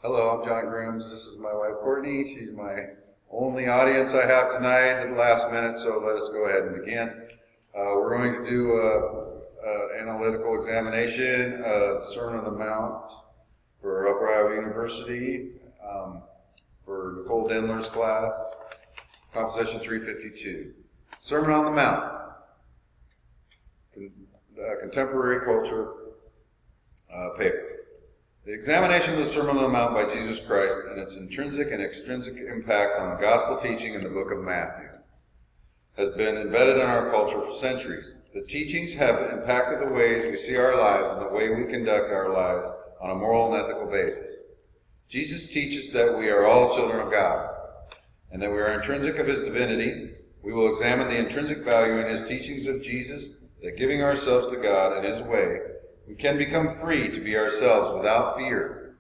Hello, I'm John Grooms. This is my wife, Courtney. She's my only audience I have tonight at the last minute, so let us go ahead and begin. We're going to do an analytical examination of the Sermon on the Mount for Upper Iowa University for Nicole Dendler's class, Composition 352. Sermon on the Mount, Contemporary Culture paper. The examination of the Sermon on the Mount by Jesus Christ and its intrinsic and extrinsic impacts on gospel teaching in the book of Matthew has been embedded in our culture for centuries. The teachings have impacted the ways we see our lives and the way we conduct our lives on a moral and ethical basis. Jesus teaches that we are all children of God and that we are intrinsic of his divinity. We will examine the intrinsic value in his teachings of Jesus, that giving ourselves to God in his way, we can become free to be ourselves without fear.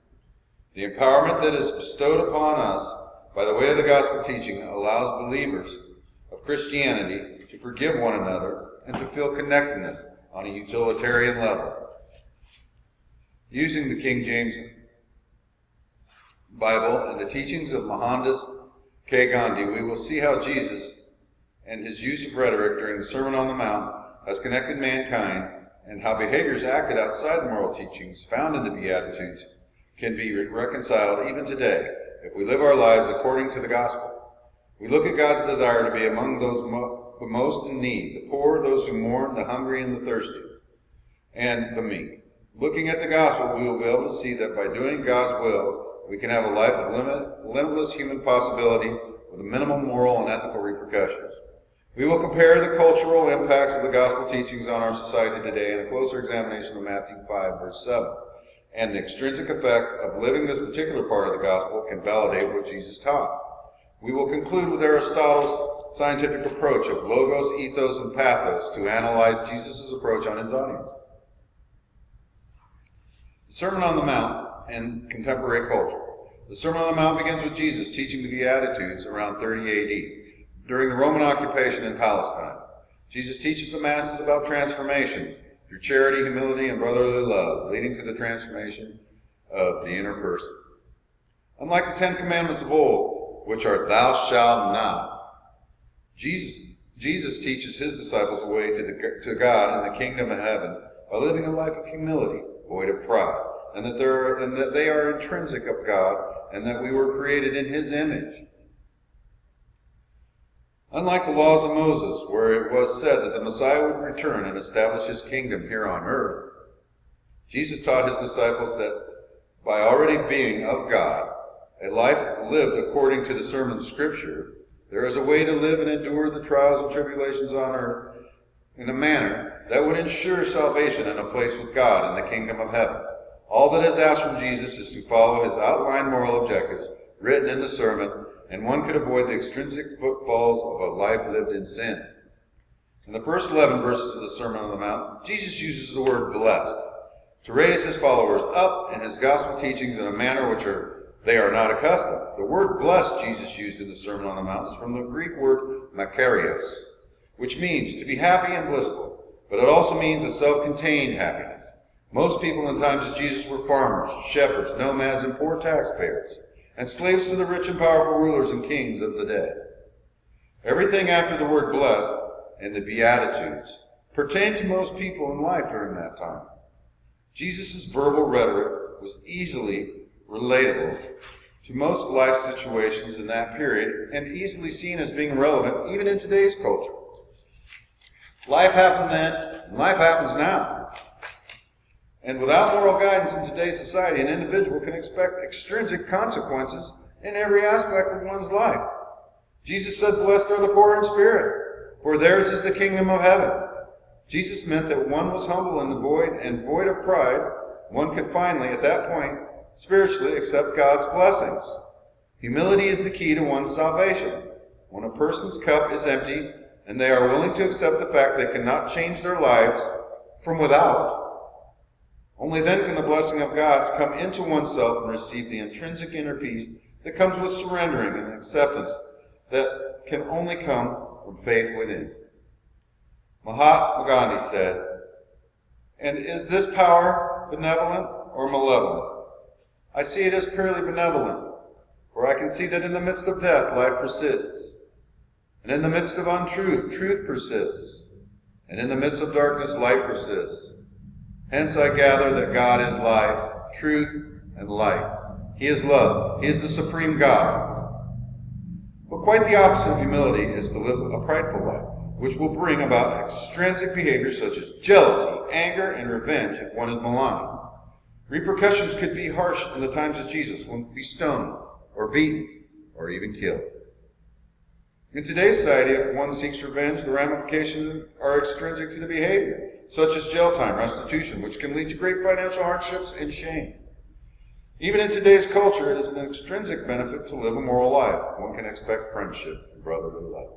The empowerment that is bestowed upon us by the way of the gospel teaching allows believers of Christianity to forgive one another and to feel connectedness on a utilitarian level. Using the King James Bible and the teachings of Mohandas K. Gandhi, we will see how Jesus and his use of rhetoric during the Sermon on the Mount has connected mankind, and how behaviors acted outside the moral teachings found in the Beatitudes can be reconciled even today if we live our lives according to the gospel. We look at God's desire to be among those the most in need, the poor, those who mourn, the hungry, and the thirsty, and the meek. Looking at the gospel, we will be able to see that by doing God's will, we can have a life of limitless human possibility with a minimum moral and ethical repercussions. We will compare the cultural impacts of the gospel teachings on our society today in a closer examination of Matthew 5, verse 7. And the extrinsic effect of living this particular part of the gospel can validate what Jesus taught. We will conclude with Aristotle's scientific approach of logos, ethos, and pathos to analyze Jesus' approach on his audience. The Sermon on the Mount and contemporary culture. The Sermon on the Mount begins with Jesus teaching the Beatitudes around 30 A.D., during the Roman occupation in Palestine. Jesus teaches the masses about transformation through charity, humility, and brotherly love, leading to the transformation of the inner person. Unlike the Ten Commandments of old, which are thou shalt not, Jesus teaches his disciples a way to God in the kingdom of heaven by living a life of humility, void of pride, and that they are intrinsic of God, and that we were created in his image. Unlike the laws of Moses, where it was said that the Messiah would return and establish his kingdom here on earth, Jesus taught his disciples that by already being of God, a life lived according to the sermon scripture, there is a way to live and endure the trials and tribulations on earth in a manner that would ensure salvation and a place with God in the kingdom of heaven. All that is asked from Jesus is to follow his outlined moral objectives written in the sermon, and one could avoid the extrinsic footfalls of a life lived in sin. In the first 11 verses of the Sermon on the Mount, Jesus uses the word blessed to raise his followers up in his gospel teachings in a manner which they are not accustomed. The word blessed Jesus used in the Sermon on the Mount is from the Greek word makarios, which means to be happy and blissful, but it also means a self-contained happiness. Most people in times of Jesus were farmers, shepherds, nomads, and poor taxpayers, and slaves to the rich and powerful rulers and kings of the day. Everything after the word blessed and the Beatitudes pertained to most people in life during that time. Jesus' verbal rhetoric was easily relatable to most life situations in that period and easily seen as being relevant even in today's culture. Life happened then, and life happens now. And without moral guidance in today's society, an individual can expect extrinsic consequences in every aspect of one's life. Jesus said, "Blessed are the poor in spirit, for theirs is the kingdom of heaven." Jesus meant that one was humble and void of pride. One could finally, at that point, spiritually accept God's blessings. Humility is the key to one's salvation. When a person's cup is empty and they are willing to accept the fact they cannot change their lives from without, only then can the blessing of God come into oneself and receive the intrinsic inner peace that comes with surrendering and acceptance that can only come from faith within. Mahatma Gandhi said, "And is this power benevolent or malevolent? I see it as purely benevolent, for I can see that in the midst of death, life persists. And in the midst of untruth, truth persists. And in the midst of darkness, light persists. Hence I gather that God is life, truth, and light. He is love. He is the supreme God. But quite the opposite of humility is to live a prideful life, which will bring about extrinsic behaviors such as jealousy, anger, and revenge if one is maligned. Repercussions could be harsh in the times of Jesus, when be stoned, or beaten, or even killed. In today's society, if one seeks revenge, the ramifications are extrinsic to the behavior, such as jail time, restitution, which can lead to great financial hardships and shame. Even in today's culture, it is an extrinsic benefit to live a moral life. One can expect friendship and brotherly love.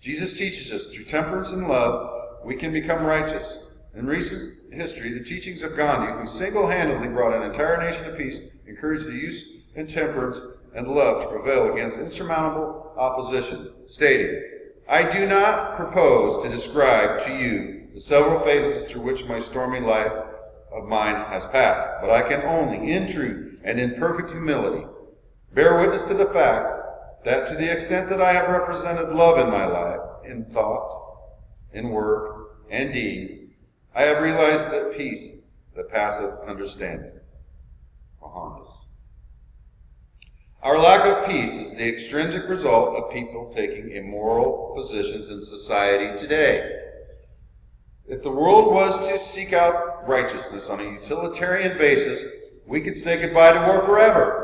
Jesus teaches us through temperance and love, we can become righteous. In recent history, the teachings of Gandhi, who single-handedly brought an entire nation to peace, encouraged the use in temperance and love to prevail against insurmountable opposition, stating, I do not propose to describe to you the several phases through which my stormy life of mine has passed, but I can only, in truth and in perfect humility, bear witness to the fact that to the extent that I have represented love in my life, in thought, in word, and deed, I have realized that peace that passeth understanding. Mohandas. Our lack of peace is the extrinsic result of people taking immoral positions in society today. If the world was to seek out righteousness on a utilitarian basis, we could say goodbye to war forever.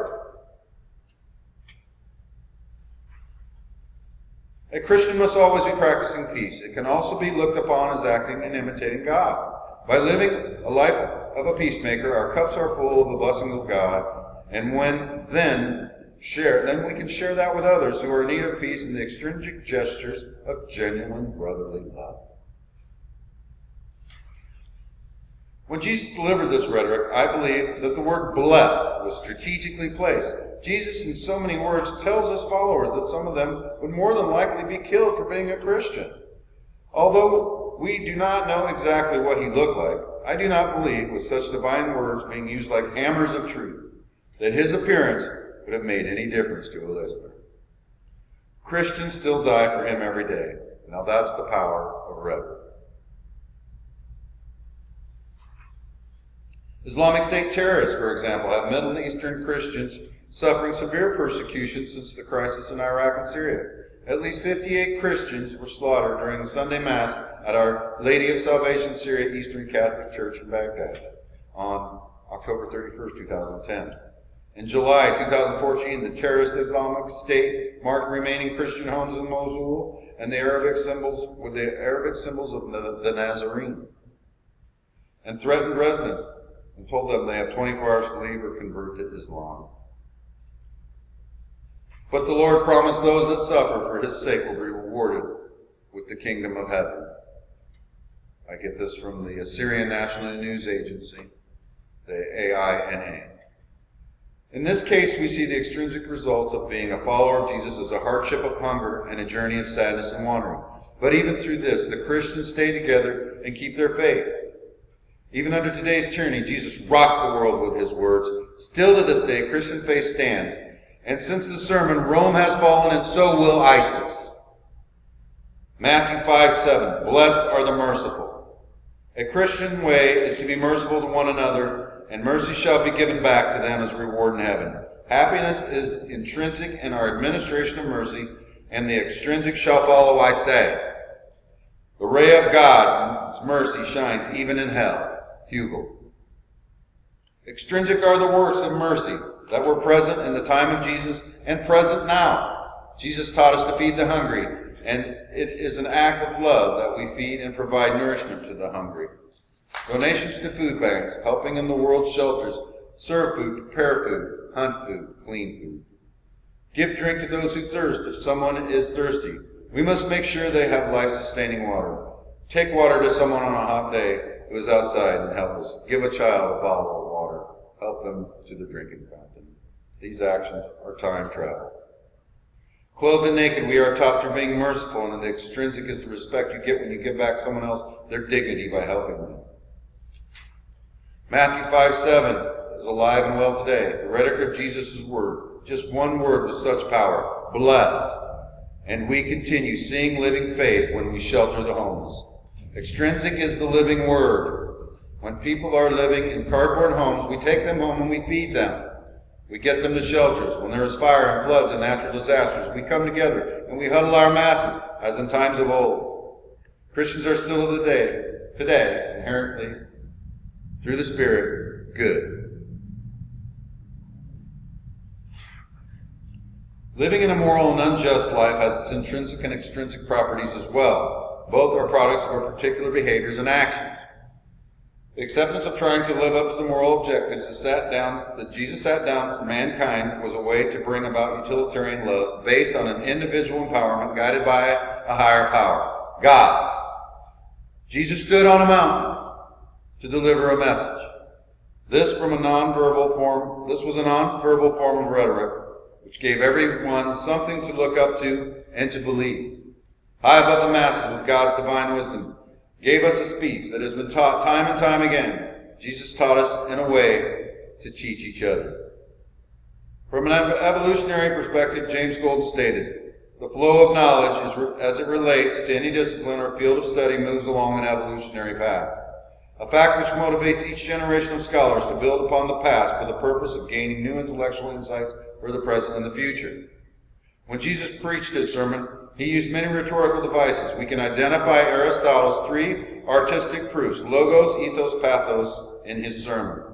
A Christian must always be practicing peace. It can also be looked upon as acting and imitating God. By living a life of a peacemaker, our cups are full of the blessings of God, and then we can share that with others who are in need of peace in the extrinsic gestures of genuine brotherly love. When Jesus delivered this rhetoric, I believe that the word blessed was strategically placed. Jesus, in so many words, tells his followers that some of them would more than likely be killed for being a Christian. Although we do not know exactly what he looked like, I do not believe, with such divine words being used like hammers of truth, that his appearance would have made any difference to a listener. Christians still die for him every day. Now that's the power of rhetoric. Islamic State terrorists, for example, have Middle Eastern Christians suffering severe persecution since the crisis in Iraq and Syria. At least 58 Christians were slaughtered during the Sunday Mass at Our Lady of Salvation Syria Eastern Catholic Church in Baghdad on October 31st, 2010. In July 2014, the terrorist Islamic State marked remaining Christian homes in Mosul and the Arabic symbols of the Nazarene, and threatened residents and told them they have 24 hours to leave or convert to Islam. But the Lord promised those that suffer for his sake will be rewarded with the kingdom of heaven. I get this from the Assyrian National News Agency, the AINA. In this case, we see the extrinsic results of being a follower of Jesus as a hardship of hunger and a journey of sadness and wandering. But even through this, the Christians stay together and keep their faith. Even under today's tyranny, Jesus rocked the world with his words. Still to this day, Christian faith stands. And since the sermon, Rome has fallen and so will ISIS. Matthew 5:7, blessed are the merciful. A Christian way is to be merciful to one another, and mercy shall be given back to them as a reward in heaven. Happiness is intrinsic in our administration of mercy, and the extrinsic shall follow, I say. The ray of God's mercy shines even in hell. Hugel. Extrinsic are the works of mercy that were present in the time of Jesus and present now. Jesus taught us to feed the hungry, and it is an act of love that we feed and provide nourishment to the hungry. Donations to food banks, helping in the world's shelters, serve food, prepare food, hunt food, clean food. Give drink to those who thirst if someone is thirsty. We must make sure they have life-sustaining water. Take water to someone on a hot day who is outside and help us. Give a child a bottle of water. Help them to the drinking fountain. These actions are time travel. Clothed and naked, we are taught through being merciful, and the extrinsic is the respect you get when you give back someone else their dignity by helping them. Matthew 5:7 is alive and well today. The rhetoric of Jesus' word, just one word with such power, blessed. And we continue seeing living faith when we shelter the homeless. Extrinsic is the living word. When people are living in cardboard homes, we take them home and we feed them. We get them to shelters. When there is fire and floods and natural disasters, we come together and we huddle our masses, as in times of old. Christians are still today, inherently, through the Spirit, good. Living an immoral and unjust life has its intrinsic and extrinsic properties as well. Both are products of our particular behaviors and actions. The acceptance of trying to live up to the moral objectives that Jesus sat down for mankind was a way to bring about utilitarian love based on an individual empowerment guided by a higher power, God. Jesus stood on a mountain to deliver a message. This was a nonverbal form of rhetoric, which gave everyone something to look up to and to believe. High above the masses with God's divine wisdom, gave us a speech that has been taught time and time again. Jesus taught us in a way to teach each other. From an evolutionary perspective, James Golden stated, the flow of knowledge as it relates to any discipline or field of study moves along an evolutionary path. A fact which motivates each generation of scholars to build upon the past for the purpose of gaining new intellectual insights for the present and the future. When Jesus preached his sermon, he used many rhetorical devices. We can identify Aristotle's three artistic proofs, logos, ethos, pathos, in his sermon.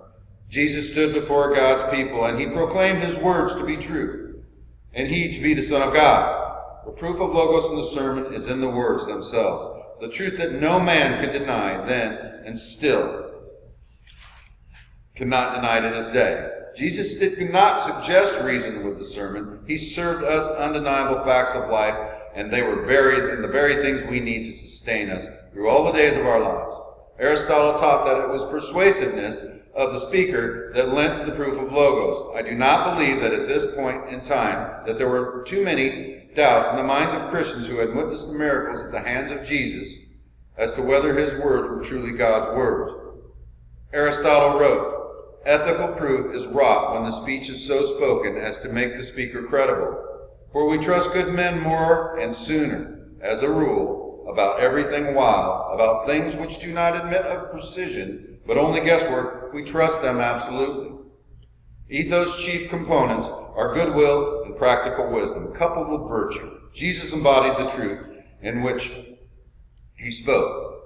Jesus stood before God's people, and he proclaimed his words to be true, and he to be the Son of God. The proof of logos in the sermon is in the words themselves, the truth that no man could deny then and still cannot deny to this day. Jesus did not suggest reason with the sermon. He served us undeniable facts of life, and they were the very things we need to sustain us through all the days of our lives. Aristotle taught that it was persuasiveness of the speaker that lent to the proof of logos. I do not believe that at this point in time that there were too many doubts in the minds of Christians who had witnessed the miracles at the hands of Jesus as to whether his words were truly God's words. Aristotle wrote, ethical proof is wrought when the speech is so spoken as to make the speaker credible. For we trust good men more and sooner, as a rule, about everything, while about things which do not admit of precision, but only guesswork, we trust them absolutely. Ethos' chief components are goodwill and practical wisdom, coupled with virtue. Jesus embodied the truth in which he spoke.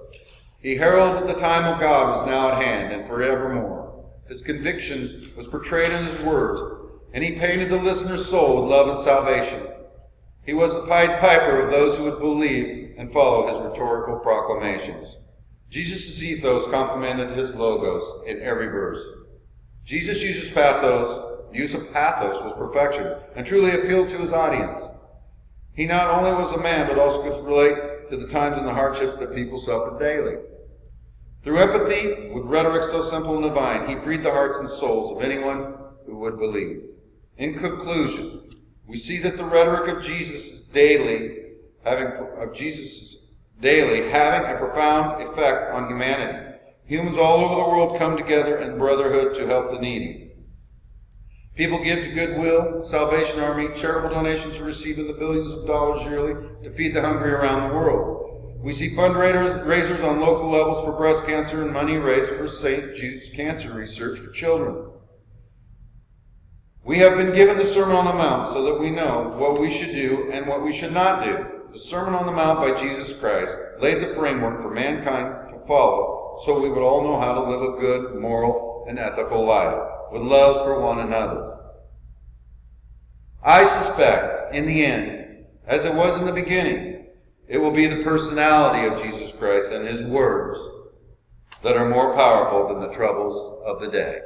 He heralded the time of God was now at hand and forevermore. His convictions was portrayed in his words, and he painted the listener's soul with love and salvation. He was the Pied Piper of those who would believe and follow his rhetorical proclamations. Jesus' ethos complemented his logos in every verse. Jesus' use of pathos was perfection and truly appealed to his audience. He not only was a man, but also could relate to the times and the hardships that people suffered daily. Through empathy, with rhetoric so simple and divine, he freed the hearts and souls of anyone who would believe. In conclusion, we see that the rhetoric of Jesus daily having a profound effect on humanity. Humans all over the world come together in brotherhood to help the needy. People give to Goodwill, Salvation Army, charitable donations are received in the billions of dollars yearly to feed the hungry around the world. We see fundraisers on local levels for breast cancer and money raised for St. Jude's cancer research for children. We have been given the Sermon on the Mount so that we know what we should do and what we should not do. The Sermon on the Mount by Jesus Christ laid the framework for mankind to follow so we would all know how to live a good, moral, and ethical life with love for one another. I suspect, in the end, as it was in the beginning, it will be the personality of Jesus Christ and his words that are more powerful than the troubles of the day.